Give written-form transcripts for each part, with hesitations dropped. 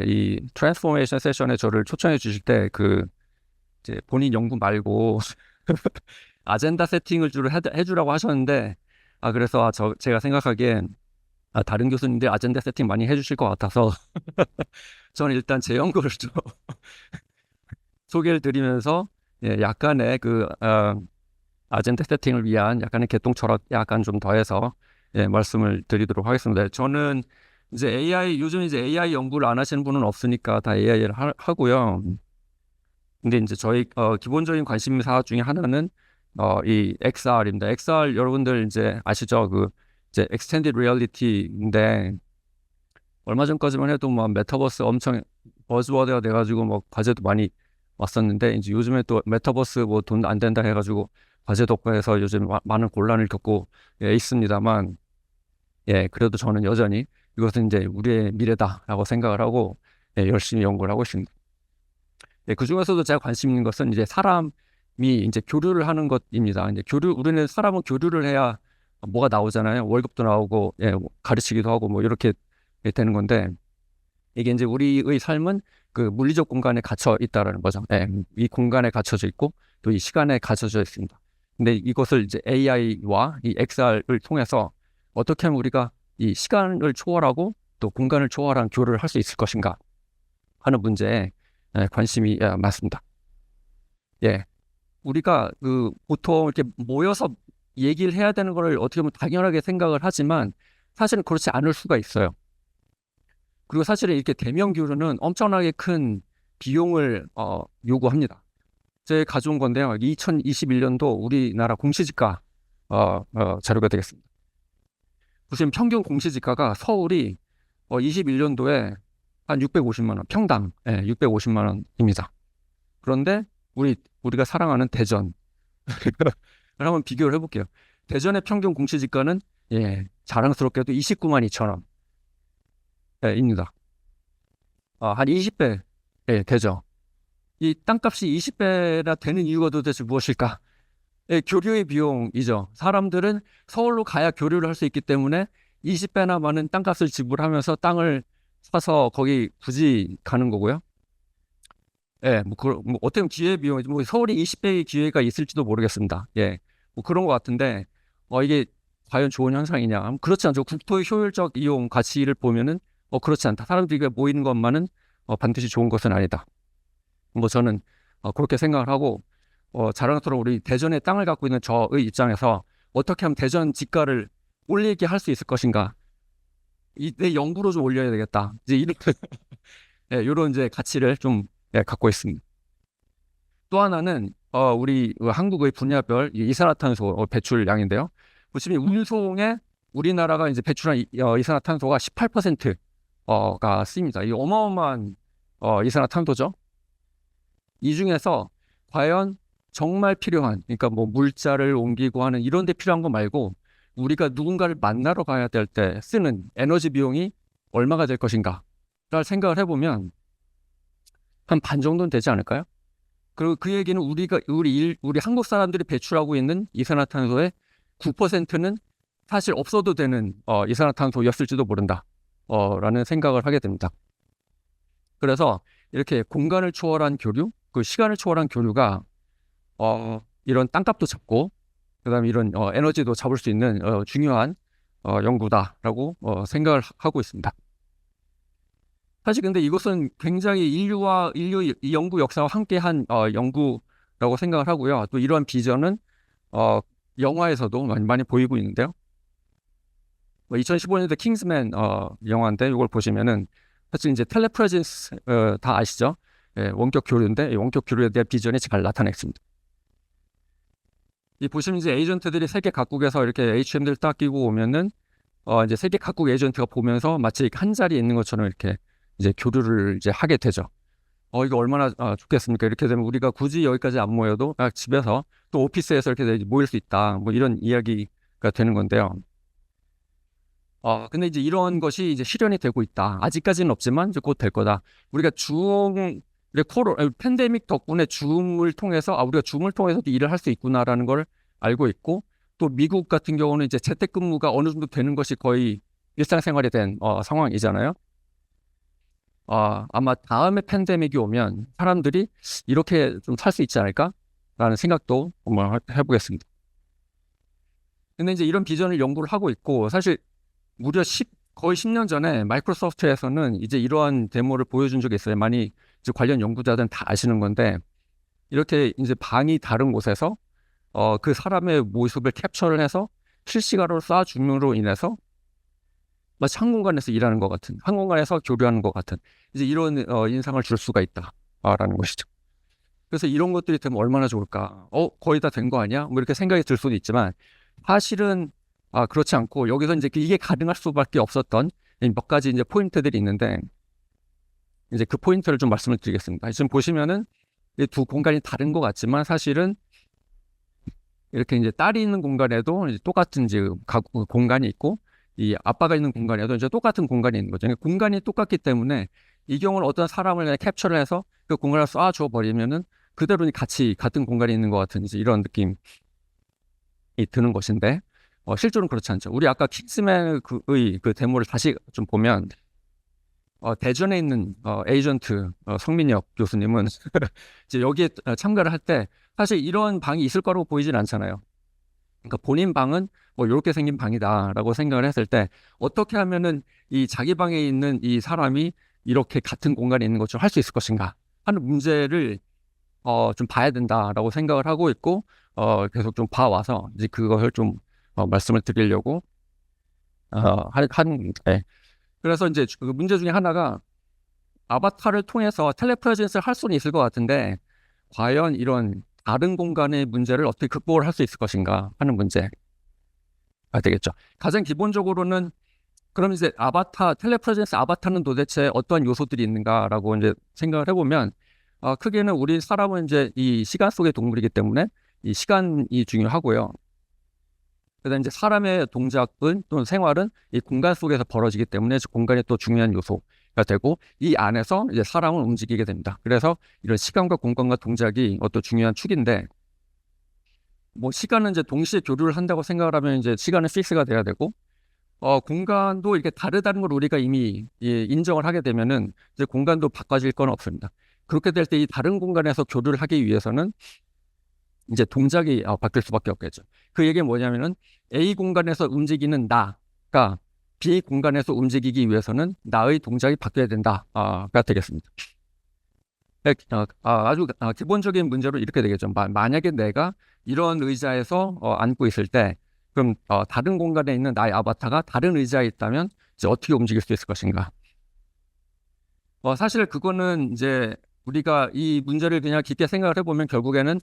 이 트랜스포메이션 세션에 저를 초청해 주실 때 이제 본인 연구 말고 아젠다 세팅을 주로 해주라고 하셨는데, 그래서 제가 생각하기엔 다른 교수님들 아젠다 세팅 많이 해주실 것 같아서 저는 일단 제 연구를 좀 소개를 드리면서, 약간의 아젠다 세팅을 위한 약간의 개똥 철학 약간 좀 더해서 말씀을 드리도록 하겠습니다. 저는 이제 요즘 이제 AI 연구를 안 하시는 분은 없으니까 다 AI를 하고요. 근데 이제 저희 기본적인 관심사 중에 하나는 이 XR입니다. XR 여러분들 이제 아시죠? 이제 Extended Reality인데, 얼마 전까지만 해도 뭐 메타버스 엄청 버즈워드가 돼가지고 뭐 과제도 많이 왔었는데, 이제 요즘에 또 메타버스 뭐 돈 안 된다 해가지고 과제도 없고 해서 요즘 많은 곤란을 겪고 있습니다만, 그래도 저는 여전히 이것은 이제 우리의 미래다라고 생각을 하고 열심히 연구를 하고 있습니다. 그 중에서도 제가 관심 있는 것은 이제 사람이 이제 교류를 하는 것입니다. 이제 우리는 사람은 교류를 해야 뭐가 나오잖아요. 월급도 나오고, 뭐 가르치기도 하고 뭐 이렇게 되는 건데, 이게 이제 우리의 삶은 그 물리적 공간에 갇혀 있다라는 거죠. 이 공간에 갇혀져 있고 또 이 시간에 갇혀져 있습니다. 근데 이것을 이제 AI와 이 XR을 통해서 어떻게 하면 우리가 이 시간을 초월하고 또 공간을 초월한 교류를 할 수 있을 것인가 하는 문제에 관심이 많습니다. 우리가 보통 이렇게 모여서 얘기를 해야 되는 걸 어떻게 보면 당연하게 생각을 하지만 사실은 그렇지 않을 수가 있어요. 그리고 사실은 이렇게 대면 교류는 엄청나게 큰 비용을 요구합니다. 제가 가져온 건데요. 2021년도 우리나라 공시지가 자료가 되겠습니다. 보시면 평균 공시지가가 서울이 21년도에 한 650만 원, 평당 650만 원입니다. 그런데 우리가 사랑하는 대전 한번 비교를 해볼게요. 대전의 평균 공시지가는 자랑스럽게도 29만 2천 원 입니다. 한 20배 되죠. 이 땅값이 20배나 되는 이유가 도대체 무엇일까? 교류의 비용이죠. 사람들은 서울로 가야 교류를 할 수 있기 때문에 20배나 많은 땅값을 지불하면서 땅을 사서 거기 굳이 가는 거고요. 뭐 어떻게 보면 기회 비용이죠. 뭐 서울이 20배의 기회가 있을지도 모르겠습니다. 뭐 그런 것 같은데, 이게 과연 좋은 현상이냐? 그렇지 않죠. 국토의 효율적 이용 가치를 보면은 그렇지 않다. 사람들이 모이는 것만은 반드시 좋은 것은 아니다. 뭐 저는 그렇게 생각을 하고, 자랑스러운 우리 대전의 땅을 갖고 있는 저의 입장에서 어떻게 하면 대전 집가를 올리게 할 수 있을 것인가? 내 연구로 좀 올려야 되겠다. 이제 이런 이런 이제 가치를 좀 갖고 있습니다. 또 하나는 우리 한국의 분야별 이산화탄소 배출량인데요. 보시면 운송에 우리나라가 이제 배출한 이산화탄소가 18%가 쓰입니다. 이 어마어마한 이산화탄소죠. 이 중에서 과연 정말 필요한, 그러니까 뭐 물자를 옮기고 하는 이런 데 필요한 거 말고 우리가 누군가를 만나러 가야 될 때 쓰는 에너지 비용이 얼마가 될 것인가 를 생각을 해보면 한 반 정도는 되지 않을까요? 그리고 그 얘기는 우리 한국 사람들이 배출하고 있는 이산화탄소의 9%는 사실 없어도 되는 이산화탄소였을지도 모른다 라는 생각을 하게 됩니다. 그래서 이렇게 공간을 초월한 교류, 그 시간을 초월한 교류가 이런 땅값도 잡고 그다음에 이런 에너지도 잡을 수 있는 중요한 연구다라고 생각을 하고 있습니다. 사실 근데 이것은 굉장히 인류 연구 역사와 함께한 연구라고 생각을 하고요. 또 이러한 비전은 영화에서도 많이 보이고 있는데요. 2015년도 킹스맨 영화인데 이걸 보시면은 사실 이제 텔레프레젠스 다 아시죠? 원격 교류인데 이 원격 교류에 대한 비전이 잘 나타냈습니다. 이 보시면 이제 에이전트들이 세계 각국에서 이렇게 HM들 딱 끼고 오면은 이제 세계 각국 에이전트가 보면서 마치 한 자리에 있는 것처럼 이렇게 이제 교류를 이제 하게 되죠. 이거 얼마나 좋겠습니까? 이렇게 되면 우리가 굳이 여기까지 안 모여도 집에서 또 오피스에서 이렇게 모일 수 있다. 뭐 이런 이야기가 되는 건데요. 근데 이제 이런 것이 이제 실현이 되고 있다. 아직까지는 없지만 이제 곧 될 거다. 우리가 팬데믹 덕분에 줌을 통해서 우리가 줌을 통해서도 일을 할 수 있구나라는 걸 알고 있고, 또 미국 같은 경우는 이제 재택근무가 어느 정도 되는 것이 거의 일상생활이 된 상황이잖아요. 아마 다음에 팬데믹이 오면 사람들이 이렇게 좀 살 수 있지 않을까라는 생각도 한번 해보겠습니다. 근데 이제 이런 비전을 연구를 하고 있고, 사실 무려 거의 10년 전에 마이크로소프트에서는 이제 이러한 데모를 보여준 적이 있어요. 많이 이제 관련 연구자들은 다 아시는 건데, 이렇게 이제 방이 다른 곳에서 그 사람의 모습을 캡처를 해서 실시간으로 쏴줌으로 인해서 마치 한 공간에서 일하는 것 같은, 한 공간에서 교류하는 것 같은 이제 이런 인상을 줄 수가 있다라는 것이죠. 그래서 이런 것들이 되면 얼마나 좋을까? 거의 다 된 거 아니야? 뭐 이렇게 생각이 들 수도 있지만 사실은 그렇지 않고 여기서 이제 이게 가능할 수밖에 없었던 몇 가지 이제 포인트들이 있는데 이제 그 포인트를 좀 말씀을 드리겠습니다. 지금 보시면은 이 두 공간이 다른 것 같지만 사실은 이렇게 이제 딸이 있는 공간에도 이제 똑같은 이제 공간이 있고 이 아빠가 있는 공간에도 이제 똑같은 공간이 있는 거죠. 그러니까 공간이 똑같기 때문에 이 경우는 어떤 사람을 그냥 캡처를 해서 그 공간을 쏴줘 버리면은 그대로 같이 같은 공간에 있는 것 같은 이제 이런 느낌이 드는 것인데 실제로는 그렇지 않죠. 우리 아까 킹스맨의 그 데모를 다시 좀 보면 대전에 있는 에이전트 성민혁 교수님은 이제 여기에 참가를 할 때 사실 이런 방이 있을 거라고 보이진 않잖아요. 그러니까 본인 방은 뭐 이렇게 생긴 방이다라고 생각을 했을 때 어떻게 하면은 이 자기 방에 있는 이 사람이 이렇게 같은 공간에 있는 것처럼 할 수 있을 것인가 하는 문제를 좀 봐야 된다라고 생각을 하고 있고 계속 좀 봐와서 이제 그것을 좀 말씀을 드리려고 네. 그래서 이제 그 문제 중에 하나가 아바타를 통해서 텔레프레젠스를 할 수는 있을 것 같은데 과연 이런 다른 공간의 문제를 어떻게 극복을 할 수 있을 것인가 하는 문제가 되겠죠. 가장 기본적으로는 그럼 이제 텔레프레젠스 아바타는 도대체 어떠한 요소들이 있는가라고 이제 생각을 해보면 크게는 우리 사람은 이제 이 시간 속의 동물이기 때문에 이 시간이 중요하고요. 그다음 이제 사람의 동작은 또는 생활은 이 공간 속에서 벌어지기 때문에 공간이 또 중요한 요소가 되고 이 안에서 이제 사람은 움직이게 됩니다. 그래서 이런 시간과 공간과 동작이 어떤 중요한 축인데 뭐 시간은 이제 동시에 교류를 한다고 생각을 하면 이제 시간은 픽스가 돼야 되고 공간도 이렇게 다르다는 걸 우리가 이미 인정을 하게 되면은 이제 공간도 바꿔질 건 없습니다. 그렇게 될 때 이 다른 공간에서 교류를 하기 위해서는 이제 동작이 바뀔 수밖에 없겠죠. 그 얘기는 뭐냐면은 A 공간에서 움직이는 나가 B 공간에서 움직이기 위해서는 나의 동작이 바뀌어야 된다가 되겠습니다. 아주 기본적인 문제로 이렇게 되겠죠. 만약에 내가 이런 의자에서 앉고 있을 때 그럼 다른 공간에 있는 나의 아바타가 다른 의자에 있다면 이제 어떻게 움직일 수 있을 것인가? 사실 그거는 이제 우리가 이 문제를 그냥 깊게 생각을 해보면 결국에는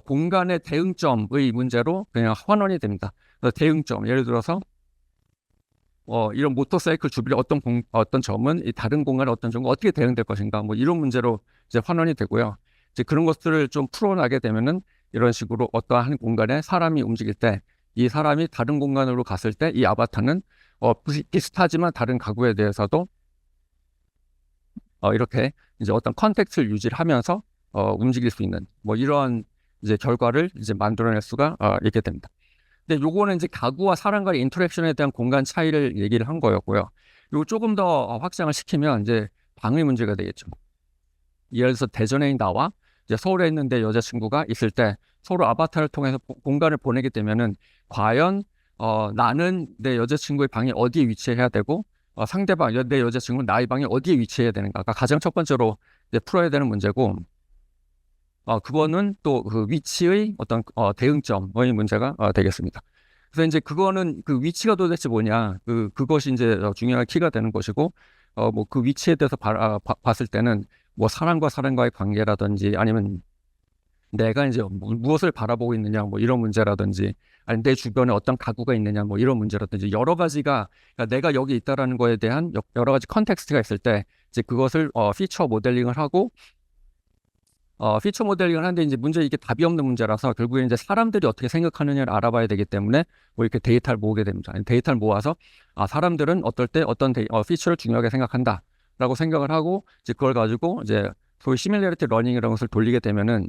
공간의 대응점의 문제로 그냥 환원이 됩니다. 대응점, 예를 들어서 이런 모터사이클 주변의 어떤 점은 이 다른 공간의 어떤 점과 어떻게 대응될 것인가, 뭐 이런 문제로 이제 환원이 되고요. 이제 그런 것들을 좀 풀어나게 되면은 이런 식으로 어떠한 공간에 사람이 움직일 때 이 사람이 다른 공간으로 갔을 때 이 아바타는 비슷하지만 다른 가구에 대해서도 이렇게 이제 어떤 컨택트를 유지를 하면서 움직일 수 있는 뭐 이러한 이제 결과를 이제 만들어낼 수가 있게 됩니다. 근데 요거는 이제 가구와 사람과의 인터랙션에 대한 공간 차이를 얘기를 한 거였고요. 요 조금 더 확장을 시키면 이제 방의 문제가 되겠죠. 예를 들어서 대전에 있는 나와 이제 서울에 있는 내 여자친구가 있을 때 서로 아바타를 통해서 공간을 보내게 되면은 과연 나는 내 여자친구의 방에 어디에 위치해야 되고 상대방 내 여자친구는 나의 방에 어디에 위치해야 되는가가 가장 첫 번째로 이제 풀어야 되는 문제고 그거는 또 그 위치의 어떤 대응점의 문제가 되겠습니다. 그래서 이제 그거는 그 위치가 도대체 뭐냐 그것이 이제 중요한 키가 되는 것이고 뭐 그 위치에 대해서 봤을 때는 뭐 사람과 사람과의 관계라든지 아니면 내가 이제 무엇을 바라보고 있느냐 뭐 이런 문제라든지 아니 내 주변에 어떤 가구가 있느냐 뭐 이런 문제라든지 여러 가지가 그러니까 내가 여기 있다라는 거에 대한 여러 가지 컨텍스트가 있을 때 이제 그것을 피처 모델링을 하고 피처 모델링을 하는데 이제 문제 이게 답이 없는 문제라서 결국에 이제 사람들이 어떻게 생각하느냐를 알아봐야 되기 때문에 뭐 이렇게 데이터를 모으게 됩니다. 데이터를 모아서 사람들은 어떨 때 어떤 피처를 중요하게 생각한다라고 생각을 하고 이제 그걸 가지고 이제 소위 시뮬레리티 러닝이라는 것을 돌리게 되면은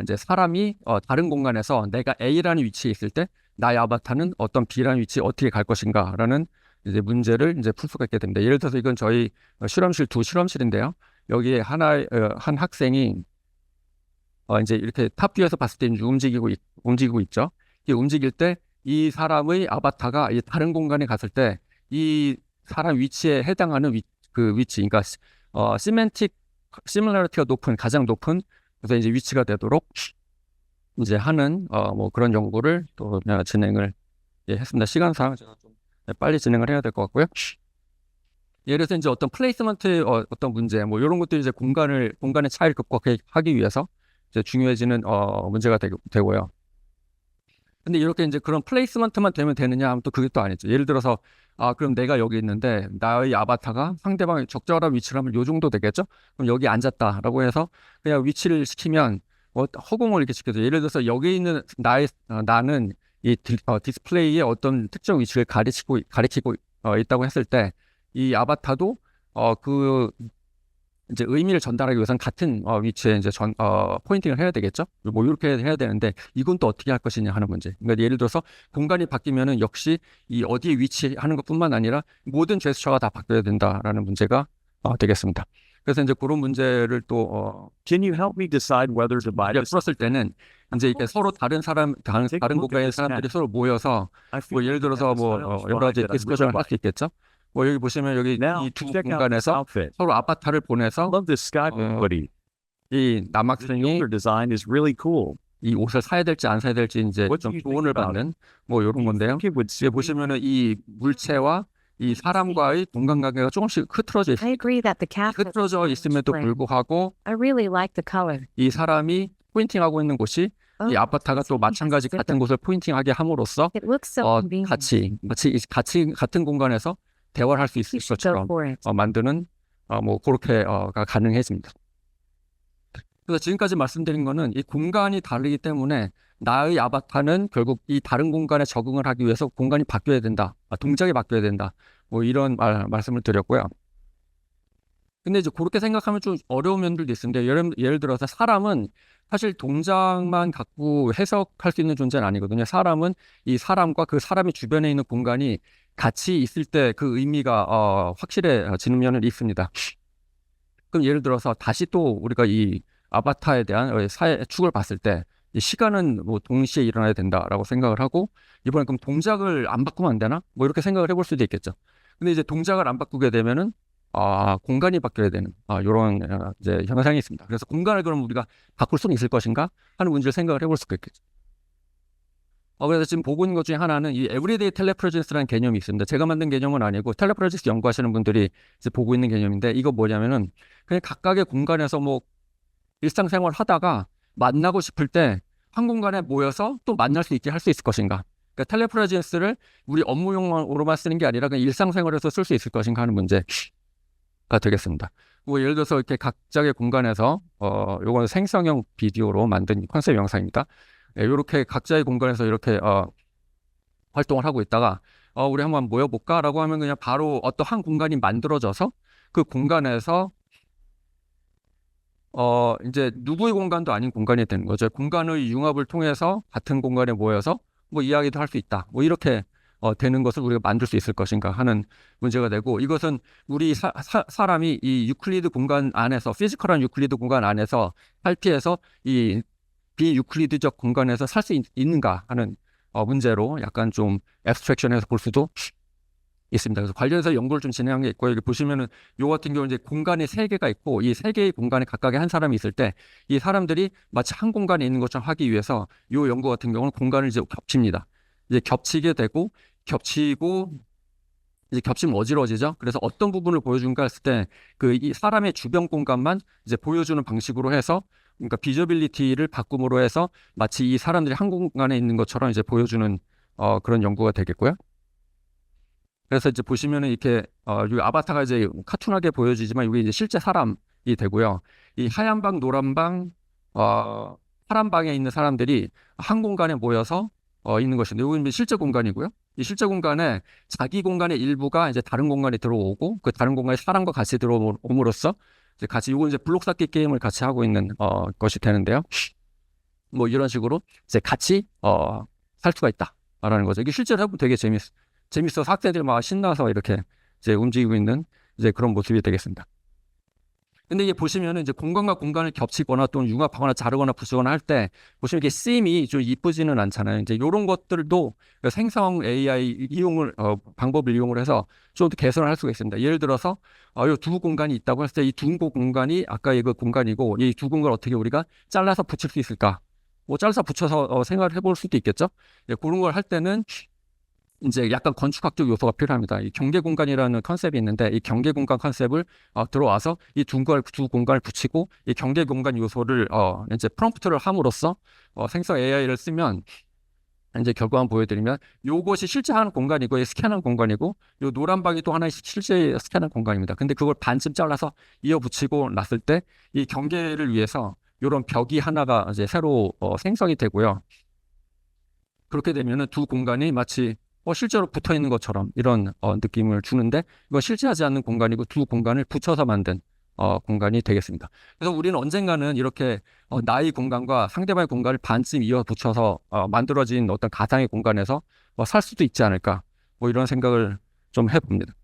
이제 사람이 다른 공간에서 내가 A라는 위치에 있을 때 나의 아바타는 어떤 B라는 위치에 어떻게 갈 것인가라는 이제 문제를 이제 풀 수가 있게 됩니다. 예를 들어서 이건 저희 실험실 두 실험실인데요. 여기에 한 학생이 이제 이렇게 탑 뷰에서 봤을 때 움직이고 있죠. 이 움직일 때 이 사람의 아바타가 이 다른 공간에 갔을 때 이 사람 위치에 해당하는 그 위치, 그러니까 시밀러리티가 가장 높은 그래서 이제 위치가 되도록 이제 하는 뭐 그런 연구를 또 진행을 했습니다. 시간상 제가 좀 빨리 진행을 해야 될 것 같고요. 예를 들어서 이제 어떤 플레이스먼트 어떤 문제 뭐 이런 것들이 이제 공간의 차이를 극복하기 위해서 이제 중요해지는 문제가 되고요. 근데 이렇게 이제 그런 플레이스먼트만 되면 되느냐 하면 또 그게 또 아니죠. 예를 들어서 그럼 내가 여기 있는데 나의 아바타가 상대방의 적절한 위치를 하면 요 정도 되겠죠? 그럼 여기 앉았다라고 해서 그냥 위치를 시키면 허공을 이렇게 시켜줘. 예를 들어서 여기 있는 나는 이 디스플레이의 어떤 특정 위치를 가리키고 있다고 했을 때 이 아바타도 그 이제 의미를 전달하기 위해서는 같은 위치에 이제 포인팅을 해야 되겠죠. 뭐 이렇게 해야 되는데 이건 또 어떻게 할 것이냐 하는 문제. 그러니까 예를 들어서 공간이 바뀌면은 역시 이 어디에 위치하는 것뿐만 아니라 모든 제스처가 다 바뀌어야 된다라는 문제가 되겠습니다. 그래서 이제 그런 문제를 또 Can you help me decide whether to buy this? 풀었을 때는 이제 이렇게 서로 다른 공간의 사람들이 서로 모여서 뭐 예를 들어서 뭐 여러 가지 디스커션을 할 수 있겠죠. 뭐 여기 보시면 여기 이 두 공간에서 서로 아바타를 보내서 Love this sky hoodie. 이 The 남학생이 shoulder design is really cool. 이 옷을 사야 될지 안 사야 될지 이제 What 좀 do you think 조언을 about 받는 뭐 이런 건데요. Think it would 여기 보시면은 이 물체와 이 사람과의 공간관계가 조금씩 흐트러져 I 있습니다. agree that the cat 흐트러져 있음에도 불구하고 I really like the color. 이 사람이 포인팅하고 있는 곳이 이 Oh, 아바타가 또 마찬가지 같은 곳을 포인팅하게 함으로써 it looks so convenient. 같은 공간에서 대화를 할 수 있을 You should go 것처럼 for it. 만드는 뭐 그렇게가 가능해집니다. 그래서 지금까지 말씀드린 거는 이 공간이 다르기 때문에 나의 아바타는 결국 이 다른 공간에 적응을 하기 위해서 공간이 바뀌어야 된다. 동작이 바뀌어야 된다. 뭐 이런 말씀을 드렸고요. 근데 이제 그렇게 생각하면 좀 어려운 면들도 있습니다. 예를 들어서 사람은 사실 동작만 갖고 해석할 수 있는 존재는 아니거든요. 사람은 이 사람과 그 사람의 주변에 있는 공간이 같이 있을 때 그 의미가 확실해지는 면은 있습니다. 그럼 예를 들어서 다시 또 우리가 이 아바타에 대한 사회 축을 봤을 때 이 시간은 뭐 동시에 일어나야 된다라고 생각을 하고 이번에 그럼 동작을 안 바꾸면 안 되나? 뭐 이렇게 생각을 해볼 수도 있겠죠. 근데 이제 동작을 안 바꾸게 되면은 공간이 바뀌어야 되는 이런 이제 현상이 있습니다. 그래서 공간을 그럼 우리가 바꿀 수는 있을 것인가 하는 문제를 생각을 해볼 수가 있겠죠. 그래서 지금 보고 있는 것 중에 하나는 이 에브리데이 텔레프레젠스라는 개념이 있습니다. 제가 만든 개념은 아니고 텔레프레젠스 연구하시는 분들이 이제 보고 있는 개념인데 이거 뭐냐면은 그냥 각각의 공간에서 뭐 일상생활 하다가 만나고 싶을 때 한 공간에 모여서 또 만날 수 있게 할 수 있을 것인가. 그러니까 텔레프레젠스를 우리 업무용으로만 쓰는 게 아니라 그냥 일상생활에서 쓸 수 있을 것인가 하는 문제가 되겠습니다. 뭐 예를 들어서 이렇게 각자의 공간에서 요거는 생성형 비디오로 만든 컨셉 영상입니다. 이렇게 각자의 공간에서 이렇게 활동을 하고 있다가 우리 한번 모여볼까라고 하면 그냥 바로 어떤 한 공간이 만들어져서 그 공간에서 이제 누구의 공간도 아닌 공간이 되는 거죠. 공간의 융합을 통해서 같은 공간에 모여서 뭐 이야기도 할 수 있다. 뭐 이렇게 되는 것을 우리가 만들 수 있을 것인가 하는 문제가 되고 이것은 우리 사람이 이 유클리드 공간 안에서 피지컬한 유클리드 공간 안에서 탈피해서 이 비유클리드적 공간에서 살 수 있는가 하는 문제로 약간 좀 앱스트랙션해서 볼 수도 있습니다. 그래서 관련해서 연구를 좀 진행한 게 있고 여기 보시면은 요 같은 경우는 이제 공간이 세 개가 있고 이 세 개의 공간에 각각의 한 사람이 있을 때 이 사람들이 마치 한 공간에 있는 것처럼 하기 위해서 요 연구 같은 경우는 공간을 이제 겹칩니다. 이제 겹치게 되고 겹치고 이제 겹치면 어지러지죠. 그래서 어떤 부분을 보여준가 했을 때 그 이 사람의 주변 공간만 이제 보여주는 방식으로 해서 그러니까 비저빌리티를 바꿈으로 해서 마치 이 사람들이 한 공간에 있는 것처럼 이제 보여주는 그런 연구가 되겠고요. 그래서 이제 보시면은 이렇게 이 아바타가 이제 카툰하게 보여지지만 이게 이제 실제 사람이 되고요. 이 하얀 방, 노란 방, 파란 방에 있는 사람들이 한 공간에 모여서 있는 것인데 이건 실제 공간이고요. 이 실제 공간에 자기 공간의 일부가 이제 다른 공간에 들어오고 그 다른 공간에 사람과 같이 들어옴으로써 이제 같이 이건 이제 블록 쌓기 게임을 같이 하고 있는 것이 되는데요. 뭐 이런 식으로 이제 같이 살 수가 있다라는 거죠. 이게 실제로 해보면 되게 재밌어서 학생들 막 신나서 이렇게 이제 움직이고 있는 이제 그런 모습이 되겠습니다. 근데 이게 보시면은 이제 공간과 공간을 겹치거나 또는 융합하거나 자르거나 부수거나 할 때 보시면 이게 씬이 좀 이쁘지는 않잖아요. 이제 이런 것들도 생성 AI 이용을 방법을 이용을 해서 좀 더 개선을 할 수가 있습니다. 예를 들어서 이 두 공간이 있다고 했을 때 이 두 공간이 아까 이 공간이고 이 두 공간을 어떻게 우리가 잘라서 붙일 수 있을까? 뭐 잘라서 붙여서 생각을 해볼 수도 있겠죠. 예, 그런 걸 할 때는 이제 약간 건축학적 요소가 필요합니다. 이 경계 공간이라는 컨셉이 있는데 이 경계 공간 컨셉을 들어와서 이 두 공간을 붙이고 이 경계 공간 요소를 이제 프롬프트를 함으로써 생성 AI를 쓰면 이제 결과만 보여드리면 요것이 실제 하는 공간이고 스캔하는 공간이고 요 노란 방이 또 하나의 실제 스캔하는 공간입니다. 근데 그걸 반쯤 잘라서 이어 붙이고 났을 때 이 경계를 위해서 이런 벽이 하나가 이제 새로 생성이 되고요. 그렇게 되면은 두 공간이 마치 실제로 붙어 있는 것처럼 이런 느낌을 주는데 이건 실제하지 않는 공간이고 두 공간을 붙여서 만든 공간이 되겠습니다. 그래서 우리는 언젠가는 이렇게 나의 공간과 상대방의 공간을 반쯤 이어 붙여서 만들어진 어떤 가상의 공간에서 살 수도 있지 않을까 뭐 이런 생각을 좀 해봅니다.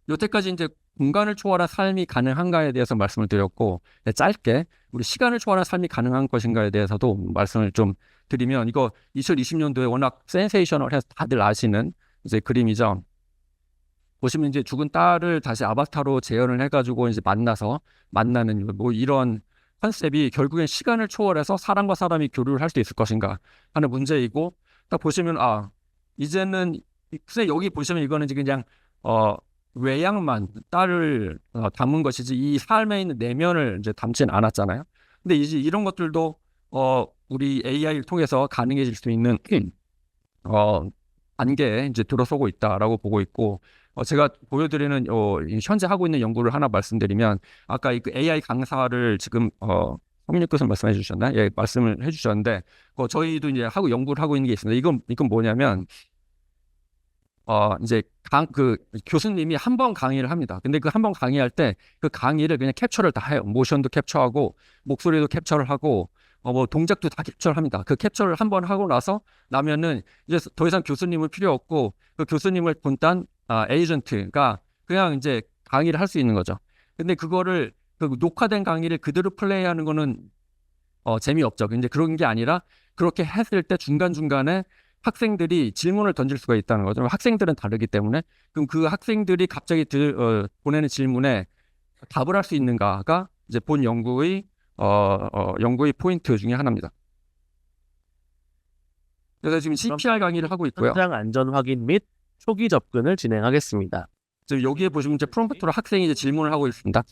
여태까지 이제 공간을 초월한 삶이 가능한가에 대해서 말씀을 드렸고 짧게 우리 시간을 초월한 삶이 가능한 것인가에 대해서도 말씀을 좀 드리면 이거 2020년도에 워낙 센세이셔널해서 다들 아시는 이제 그림이죠. 보시면 이제 죽은 딸을 다시 아바타로 재현을 해가지고 이제 만나는 뭐 이런 컨셉이 결국엔 시간을 초월해서 사람과 사람이 교류를 할 수 있을 것인가 하는 문제이고 딱 보시면 이제는 글쎄 여기 보시면 이거는 이제 그냥 외양만 딸을 담은 것이지 이 삶에 있는 내면을 이제 담진 않았잖아요. 근데 이제 이런 것들도 우리 AI를 통해서 가능해질 수 있는 단계에 이제 들어서고 있다라고 보고 있고 제가 보여드리는 현재 하고 있는 연구를 하나 말씀드리면 아까 그 AI 강사를 지금 성민님께서 말씀해 주셨나? 예, 말씀을 해주셨는데 저희도 이제 연구를 하고 있는 게 있습니다. 이건 뭐냐면 이제 그 교수님이 한 번 강의를 합니다. 근데 그 한 번 강의할 때 그 강의를 그냥 캡처를 다 해요. 모션도 캡처하고 목소리도 캡처를 하고 뭐 동작도 다 캡처를 합니다. 그 캡처를 한 번 하고 나면은 이제 더 이상 교수님은 필요 없고 그 교수님을 본딴 에이전트가 그냥 이제 강의를 할 수 있는 거죠. 근데 그거를 그 녹화된 강의를 그대로 플레이하는 거는 재미없죠. 근데 그런 게 아니라 그렇게 했을 때 중간중간에 학생들이 질문을 던질 수가 있다는 거죠. 학생들은 다르기 때문에 그럼 그 학생들이 갑자기 보내는 질문에 답을 할 수 있는가가 이제 본 연구의 포인트 중에 하나입니다. 그래서 지금 CPR 강의를 하고 있고요. 현장 안전 확인 및 초기 접근을 진행하겠습니다. 지금 여기에 보시면 이제 프롬프트로 학생이 이제 질문을 하고 있습니다.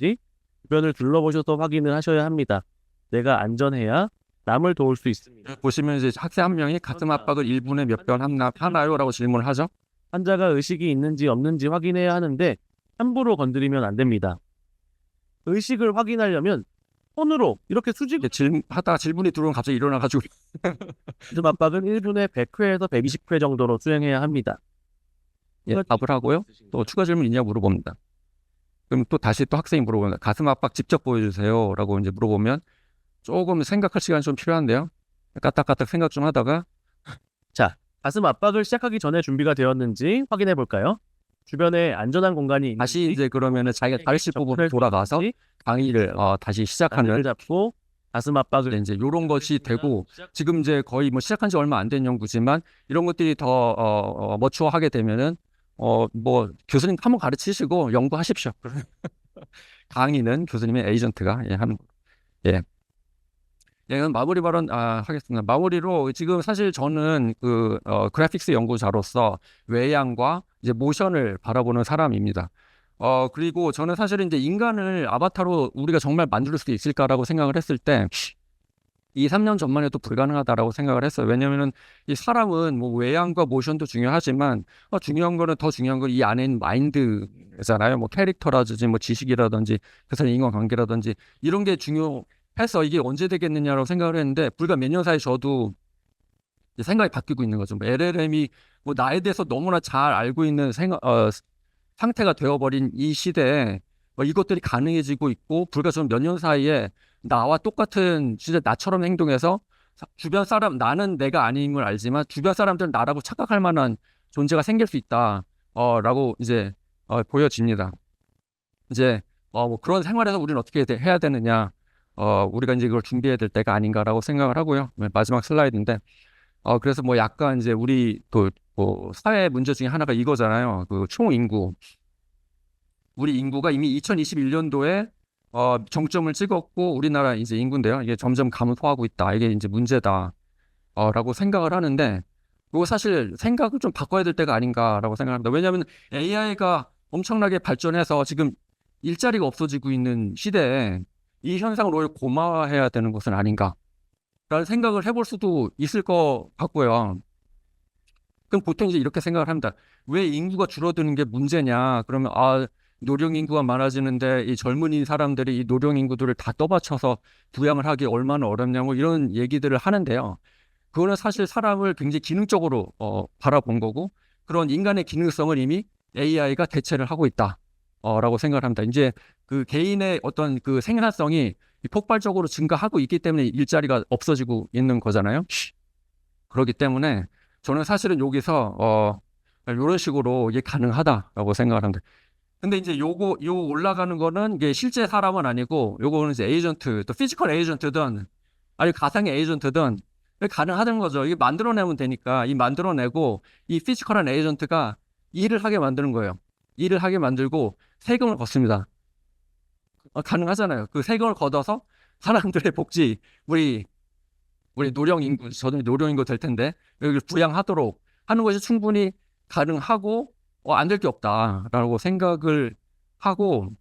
주변을 둘러보셔서 확인을 하셔야 합니다. 내가 안전해야 남을 도울 수 있습니다. 보시면 이제 학생 한 명이 가슴 압박을 1분에 몇 번 하나요? 라고 질문을 하죠. 환자가 의식이 있는지 없는지 확인해야 하는데 함부로 건드리면 안 됩니다. 의식을 확인하려면 손으로 이렇게 수직 하다가 질문이 들어오면 갑자기 일어나가지고 가슴 압박은 1분에 100회에서 120회 정도로 수행해야 합니다. 답을 하고요. 또 추가 질문 있냐고 물어봅니다. 그럼 또 다시 또 학생이 물어봅니다. 가슴 압박 직접 보여주세요. 라고 이제 물어보면 조금 생각할 시간이 좀 필요한데요. 까딱까딱 생각 좀 하다가 자, 가슴 압박을 시작하기 전에 준비가 되었는지 확인해 볼까요? 주변에 안전한 공간이 다시 이제 그러면은 자기가 다리실 부분을 돌아가서 강의를 다시 시작하는 잡고 가슴 압박을 이제 이런 것이 되고 지금 이제 거의 뭐 시작한 지 얼마 안 된 연구지만 이런 것들이 더 머추어하게 되면은 뭐 교수님 한번 가르치시고 연구하십시오. 강의는 교수님의 에이전트가 하는 거. 예. 이건 마무리 발언 하겠습니다. 마무리로 지금 사실 저는 그 그래픽스 연구자로서 외양과 이제 모션을 바라보는 사람입니다. 그리고 저는 사실은 이제 인간을 아바타로 우리가 정말 만들 수 있을까라고 생각을 했을 때 2-3년 전만 해도 불가능하다라고 생각을 했어요. 왜냐면은 이 사람은 뭐 외양과 모션도 중요하지만 중요한 거는 더 중요한 건 이 안에 있는 마인드잖아요. 뭐 캐릭터라든지 뭐 지식이라든지 그 사람 인간관계라든지 이런 게 중요해서 이게 언제 되겠느냐라고 생각을 했는데 불과 몇 년 사이 저도 이제 생각이 바뀌고 있는 거죠. 뭐 LLM이 뭐 나에 대해서 너무나 잘 알고 있는 상태가 되어버린 이 시대에 이것들이 가능해지고 있고 불과 좀 몇 년 사이에 나와 똑같은 진짜 나처럼 행동해서 주변 사람 나는 내가 아닌 걸 알지만 주변 사람들은 나라고 착각할 만한 존재가 생길 수 있다. 라고 이제 보여집니다. 이제 뭐 그런 생활에서 우리는 어떻게 해야 되느냐? 우리가 이제 이걸 준비해야 될 때가 아닌가라고 생각을 하고요. 마지막 슬라이드인데 그래서 뭐 약간 이제 우리 뭐 사회 문제 중에 하나가 이거잖아요. 그 총 인구. 우리 인구가 이미 2021년도에 정점을 찍었고 우리나라 이제 인구인데요. 이게 점점 감소하고 있다. 이게 이제 문제다. 라고 생각을 하는데 이거 사실 생각을 좀 바꿔야 될 때가 아닌가라고 생각합니다. 왜냐하면 AI가 엄청나게 발전해서 지금 일자리가 없어지고 있는 시대에 이 현상을 오히려 고마워해야 되는 것은 아닌가라는 생각을 해볼 수도 있을 것 같고요. 그럼 보통 이제 이렇게 생각을 합니다. 왜 인구가 줄어드는 게 문제냐? 그러면 노령 인구가 많아지는데 이 젊은이 사람들이 이 노령 인구들을 다 떠받쳐서 부양을 하기 얼마나 어렵냐고 이런 얘기들을 하는데요. 그거는 사실 사람을 굉장히 기능적으로 바라본 거고 그런 인간의 기능성을 이미 AI가 대체를 하고 있다. 라고 생각을 합니다. 이제 그 개인의 어떤 그 생산성이 폭발적으로 증가하고 있기 때문에 일자리가 없어지고 있는 거잖아요. 그렇기 때문에 저는 사실은 여기서 이런 식으로 이게 가능하다라고 생각을 합니다. 근데 이제 요 올라가는 거는 이게 실제 사람은 아니고 요거는 이제 에이전트, 또 피지컬 에이전트든 아니 가상의 에이전트든 가능하다는 거죠. 이게 만들어내면 되니까 이 만들어내고 이 피지컬한 에이전트가 일을 하게 만드는 거예요. 일을 하게 만들고 세금을 걷습니다. 가능하잖아요. 그 세금을 걷어서 사람들의 복지, 우리 노령 인구, 저도 노령 인구 될 텐데 여기를 부양하도록 하는 것이 충분히 가능하고 안 될 게 없다라고 생각을 하고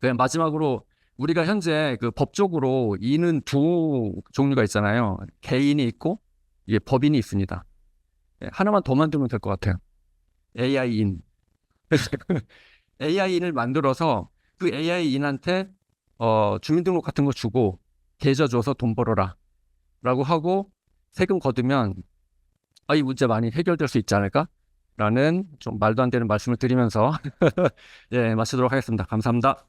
그냥 마지막으로 우리가 현재 그 법적으로 이는 두 종류가 있잖아요. 개인이 있고 이게 법인이 있습니다. 하나만 더 만들면 될 것 같아요. AI인. AI인을 만들어서 그 AI인한테 주민등록 같은 거 주고 계좌 줘서 돈 벌어라 라고 하고 세금 거두면 이 문제 많이 해결될 수 있지 않을까? 라는 좀 말도 안 되는 말씀을 드리면서 예, 마치도록 하겠습니다. 감사합니다.